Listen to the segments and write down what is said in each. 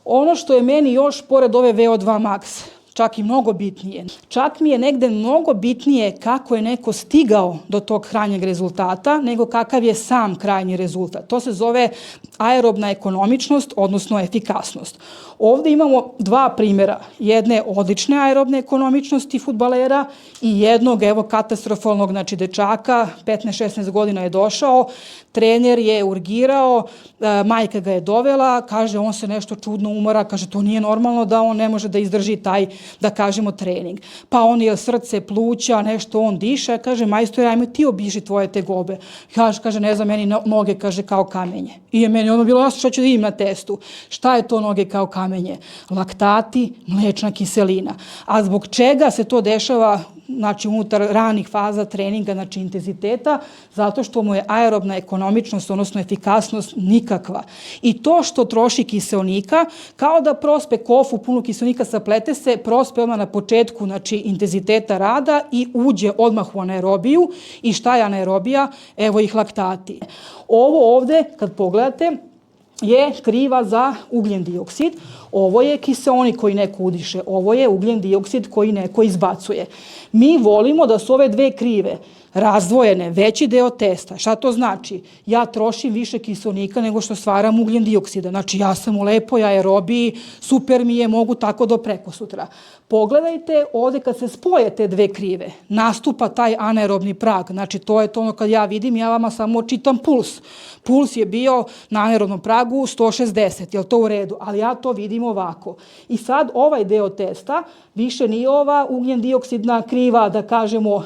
Ono što je meni još, pored ove VO2 max, čak i mnogo bitnije. Čak mi je negde mnogo bitnije kako je neko stigao do tog krajnjeg rezultata, nego kakav je sam krajnji rezultat. To se zove aerobna ekonomičnost, odnosno efikasnost. Ovde imamo dva primjera. Jedne odlične aerobne ekonomičnosti fudbalera i jednog, evo, katastrofalnog, znači dečaka, 15-16 godina je došao, trener je urgirao, majka ga je dovela, kaže on se nešto čudno umora, kaže to nije normalno da on ne može da izdrži taj, da kažemo, trening. Pa on je srce, pluća, nešto on diše, kaže majstore, ajmo ti obiši tvoje tegobe. Kaže, ne znam, meni noge, kaže, kao kamenje. I je meni ono bilo jasno šta ću da vidim na testu. Šta je to noge kao kamenje? Laktati, mlečna kiselina. A zbog čega se to dešava, znači unutar ranih faza treninga, znači intenziteta? Zato što mu je aerobna ekonomičnost, odnosno efikasnost nikakva. I to što troši kiseonika, kao da prospe kofu punu kiseonika, saplete se, prospe odmah na početku, znači intenziteta rada i uđe odmah u anaerobiju. I šta je anaerobija? Evo ih laktati. Ovo ovde, kad pogledate, je kriva za ugljen dioksid. Ovo je kiseonik koji neko udiše, ovo je ugljen dioksid koji neko izbacuje. Mi volimo da su ove dve krive razdvojene, veći deo testa. Šta to znači? Ja trošim više kiseonika nego što stvaram ugljen dioksida. Znači ja sam u lepoj aerobiji, super mi je, mogu tako do prekosutra. Pogledajte ovde kad se spoje te dve krive, nastupa taj anaerobni prag. Znači to je to ono kad ja vidim, ja vama samo čitam puls. Puls je bio na anaerobnom pragu 160, je li to u redu? Ali ja to vidim ovako. I sad ovaj deo testa više nije ova ugljen dioksidna kriva, da kažemo,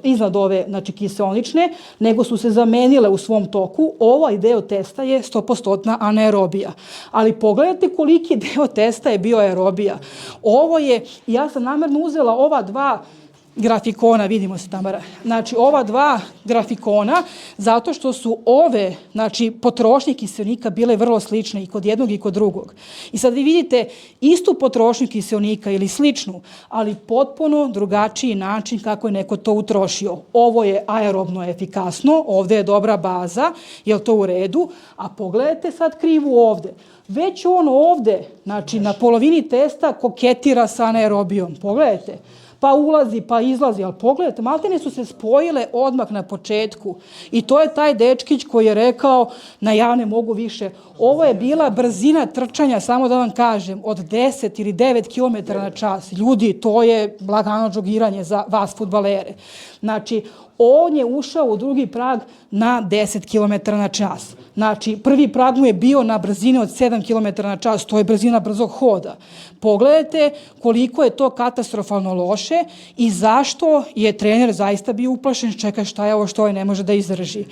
iznad ove, znači kiseonične, nego su se zamenile u svom toku. Ovaj deo testa je 100% anaerobija. Ali pogledajte koliki deo testa je bio aerobija. Ovo je, ja sam namerno uzela ova dva grafikona, vidimo se, Tamara, znači ova dva grafikona, zato što su ove, znači, potrošnje kiseonika bile vrlo slične i kod jednog i kod drugog. I sad vi vidite istu potrošnju kiseonika ili sličnu, ali potpuno drugačiji način kako je neko to utrošio. Ovo je aerobno efikasno, ovde je dobra baza, je li to u redu? A pogledajte sad krivu ovde. Već on ovde, znači na polovini testa, koketira sa anaerobijom. Pogledajte. Pa ulazi, pa izlazi, ali pogledajte, maltene su se spojile odmah na početku. I to je taj dečkić koji je rekao, ja ne mogu više. Ovo je bila brzina trčanja, samo da vam kažem, od 10 ili 9 km na čas. Ljudi, to je lagano džogiranje za vas fudbalere. Znači, on je ušao u drugi prag na 10 km na čas. Znači, prvi prag mu je bio na brzini od 7 km na čas, to je brzina brzog hoda. Pogledajte koliko je to katastrofalno loše i zašto je trener zaista bio uplašen, čekaj šta je ovo što ne može da izdrži.